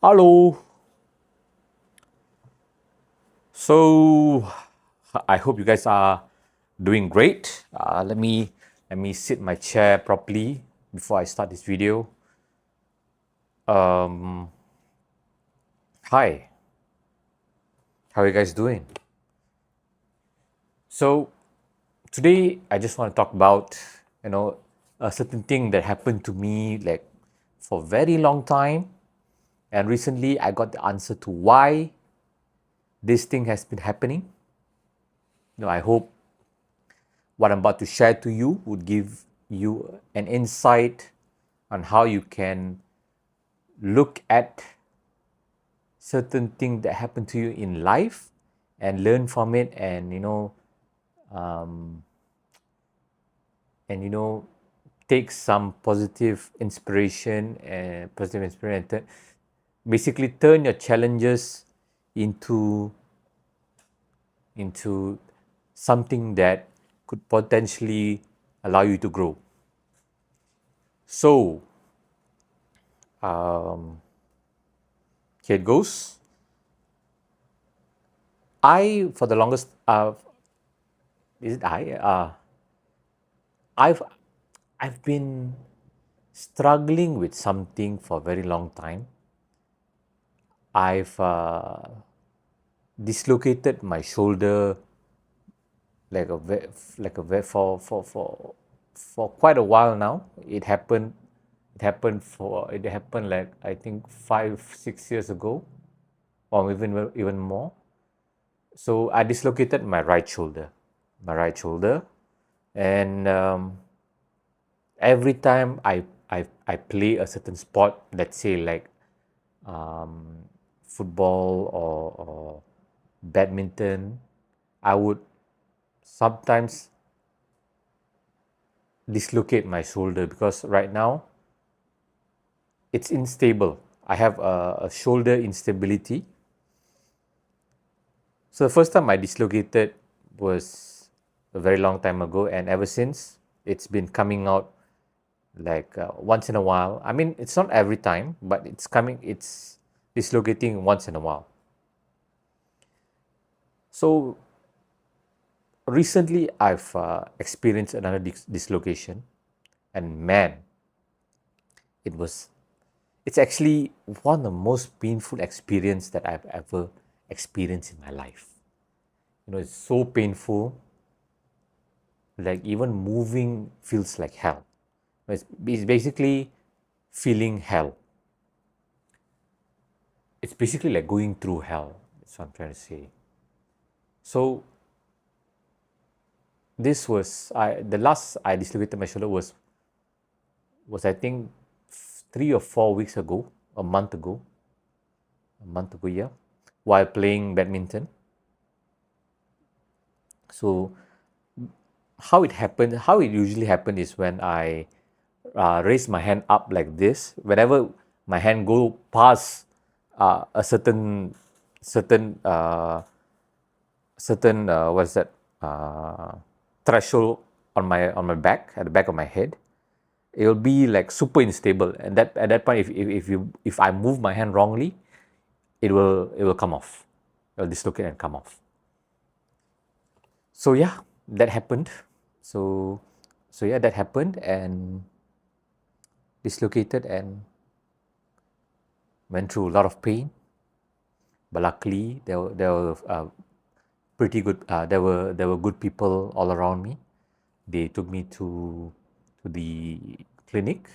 Hello. So I hope you guys are doing great. Let me sit my chair properly before I start this video. Um, Hi, how are you guys doing? So today I just want to talk about you know a certain thing that happened to me like for a very long time, and recently I got the answer to why this thing has been happening. I hope what I'm about to share to you would give you an insight on how you can look at certain thing that happen to you in life and learn from it, and um, take some positive inspiration, and basically turn your challenges into into something that could potentially allow you to grow. So um, here it goes. I, for the longest, is it I? I've I've been struggling with something for a very long time. I've dislocated my shoulder like for quite a while now. It happened like I think 5-6 years ago, or even more. So I dislocated my right shoulder, and every time I play a certain sport, let's say like football or badminton, I would sometimes dislocate my shoulder because right now it's unstable. I have a shoulder instability. So the first time I dislocated was a very long time ago, and ever since it's been coming out like once in a while. I mean, it's not every time, but it's dislocating once in a while. So recently I've experienced another dislocation, and man, it was it's actually one of the most painful experience that I've ever experienced in my life. It's so painful, like even moving feels like hell. It's basically feeling hell. It's basically like going through hell. That's what I'm trying to say. So this was the last I dislocated my shoulder was I think 3 or 4 weeks ago, a month ago, yeah, while playing badminton. So how it usually happen is when I raise my hand up like this. Whenever my hand go past a certain what's that threshold on my back, at the back of my head, it will be like super unstable, and that at that point, if I move my hand wrongly, it will come off. It will dislocate and come off. So yeah, that happened. So yeah, that happened and dislocated and went through a lot of pain. But luckily, there were pretty good. There were good people all around me. They took me to the clinic,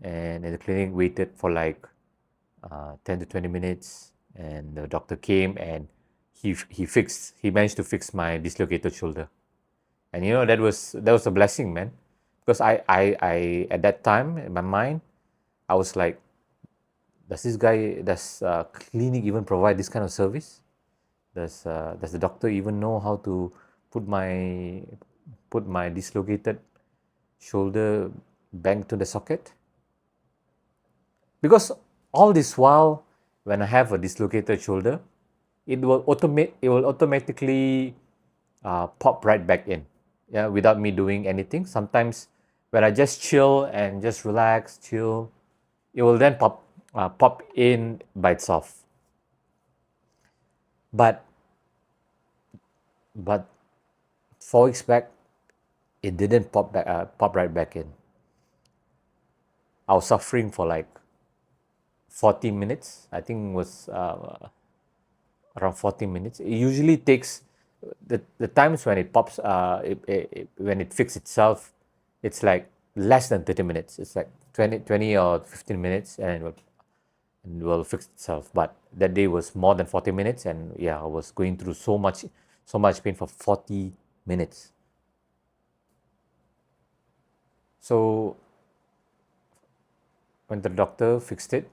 and at the clinic waited for like 10 to 20 minutes, and the doctor came, and he managed to fix my dislocated shoulder. And that was a blessing, man, because I at that time in my mind I was like, does clinic even provide this kind of service? Does the doctor even know how to put my dislocated shoulder back to the socket? Because all this while, when I have a dislocated shoulder, it will automatically pop right back in, yeah, without me doing anything. Sometimes when I just chill and just relax, chill, it will then pop in by itself. But but 4 weeks back, it didn't pop right back in. I was suffering for like 40 minutes. I think it was around 40 minutes. It usually takes the times when it pops, when it fixes itself, it's like less than 30 minutes. It's like 20 or 15 minutes and it will fix itself. But that day was more than 40 minutes, and yeah, I was going through so much pain for 40 minutes. So when the doctor fixed it,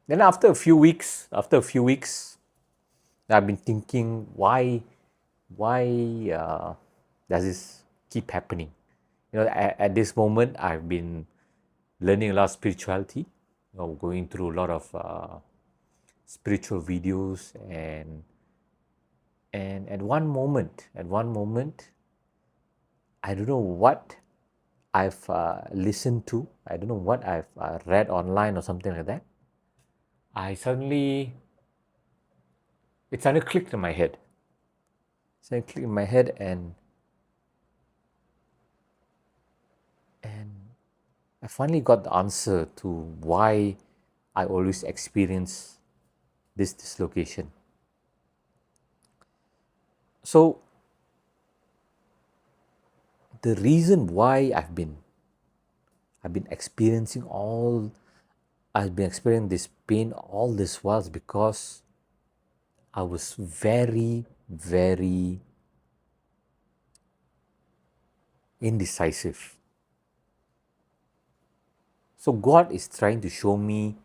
then after a few weeks, I've been thinking, why does this keep happening? You know, at this moment, I've been learning a lot of spirituality, you know, going through a lot of spiritual videos, and at one moment, I don't know what I've listened to, I don't know what I've read online or something like that. I suddenly it suddenly clicked in my head. And I finally got the answer to why I always experience this dislocation. So the reason why I've been experiencing this pain all this while is because I was very, very indecisive. So God is trying to show me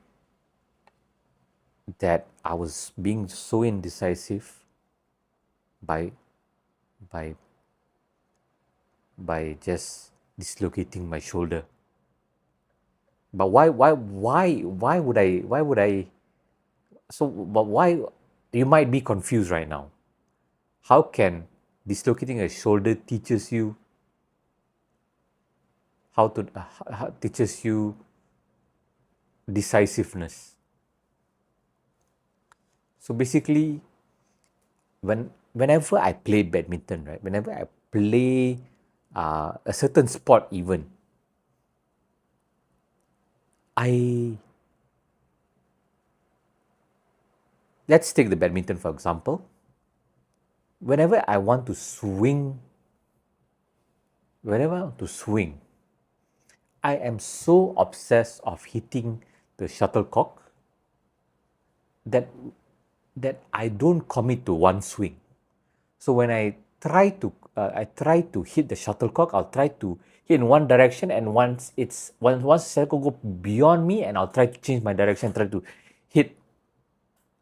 that I was being so indecisive by by by just dislocating my shoulder. But why would I so but why you might be confused right now. How can dislocating a shoulder teaches you teaches you decisiveness? So basically, whenever I play badminton, right? Whenever I play a certain sport, even I let's take the badminton for example. Whenever I want to swing, whenever I want to swing, I am so obsessed of hitting the shuttlecock that I don't commit to one swing. So when I try to hit the shuttlecock, I'll try to hit in one direction, and once the shuttlecock go beyond me, and I'll try to change my direction, hit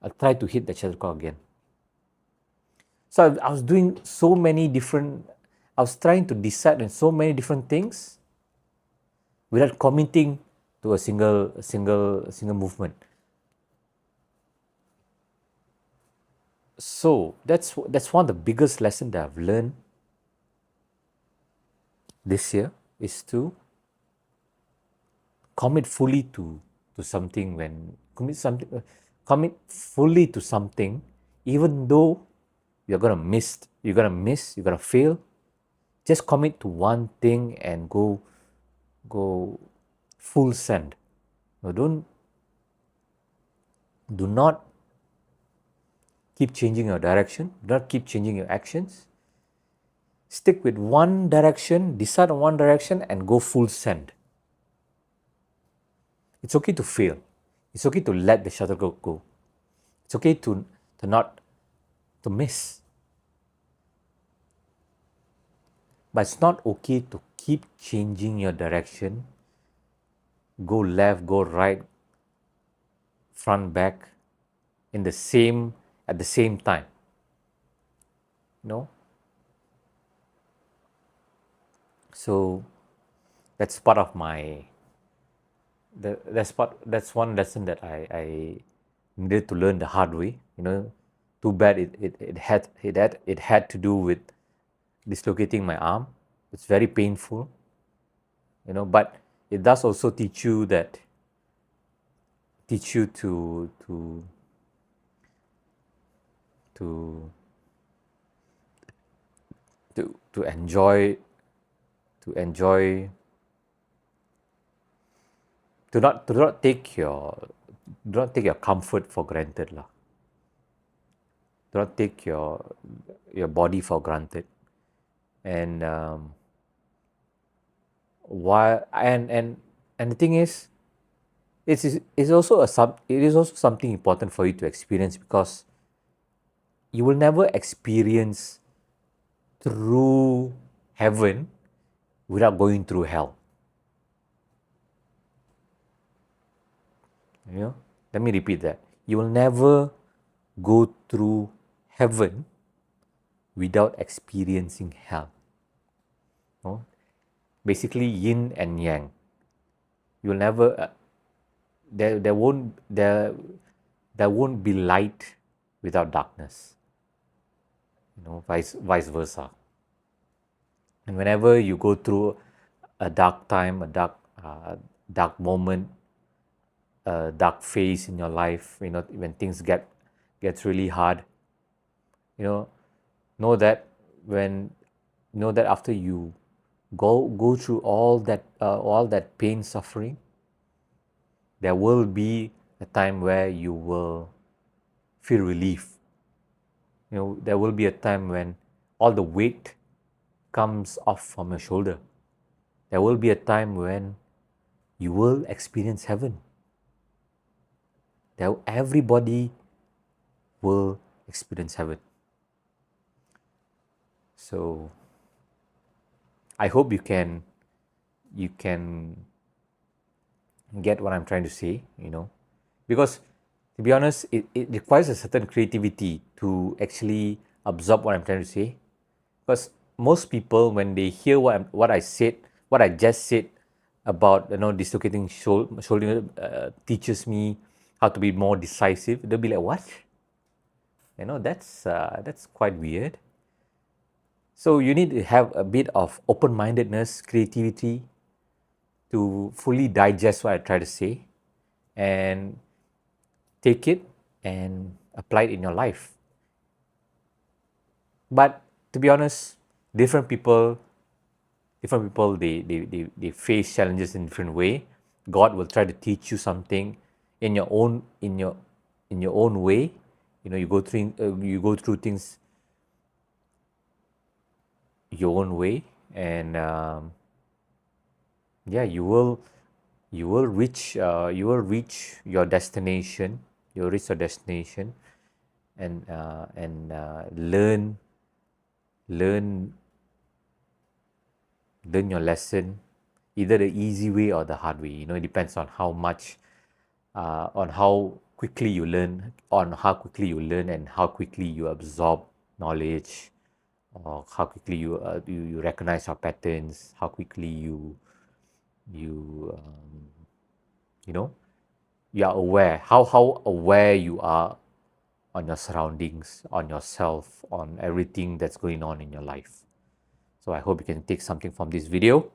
I'll try to hit the shuttlecock again. So I was doing so many different. I was trying to decide on so many different things without committing to a single movement. So that's one of the biggest lessons that I've learned this year is to commit fully to something when commit fully to something, even though you're gonna fail. Just commit to one thing and go full send. No, do not keep changing your direction, do not keep changing your actions. Stick with one direction, decide on one direction, and go full send. It's okay to fail. It's okay to let the shuttlecock go. It's okay to not to miss. But it's not okay to keep changing your direction. Go left, go right, front, back at the same time. No? So that's part of my that's one lesson that I needed to learn the hard way. You know, too bad it had to do with dislocating my arm. It's very painful, you know, but it does also teach you that teach you to to enjoy to not take your do not take your comfort for granted lah. Do not take your body for granted. And why and the thing is, it's also it is also something important for you to experience, because you will never experience through heaven without going through hell. You know, let me repeat that. You will never go through heaven without experiencing hell. No? Basically, yin and yang. You will never there won't be light without darkness. You know, vice versa. And whenever you go through a dark time, a dark moment, a dark phase in your life, you know, when things gets really hard, you know that when know that after you go through all that pain, suffering, there will be a time where you will feel relief. You know, there will be a time when all the weight comes off from your shoulder. There will be a time when you will experience heaven. Everybody will experience heaven. So I hope you can get what I'm trying to say, you know, because to be honest, it requires a certain creativity to actually absorb what I'm trying to say. Because most people, when they hear what I just said about, you know, dislocating shoulder teaches me how to be more decisive, they'll be like, what? You know, that's quite weird. So you need to have a bit of open-mindedness, creativity to fully digest what I try to say and take it and apply it in your life. But to be honest, different people they face challenges in different way. God will try to teach you something in your own way. You know, you go through things your own way, and yeah, you will reach your destination. You'll reach your destination, and learn your lesson, either the easy way or the hard way. You know, it depends on how much, on how quickly you learn, and how quickly you absorb knowledge, or how quickly you recognize your patterns, how quickly you you know, you are aware, how aware you are on your surroundings, on yourself, on everything that's going on in your life. So I hope you can take something from this video.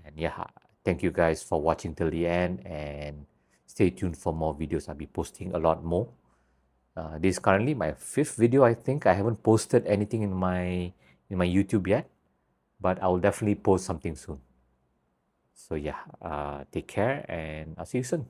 And yeah, thank you guys for watching till the end, and stay tuned for more videos. I'll be posting a lot more. This is currently my 5th video, I think. I haven't posted anything in my YouTube yet, but I will definitely post something soon. So yeah, take care, and I'll see you soon.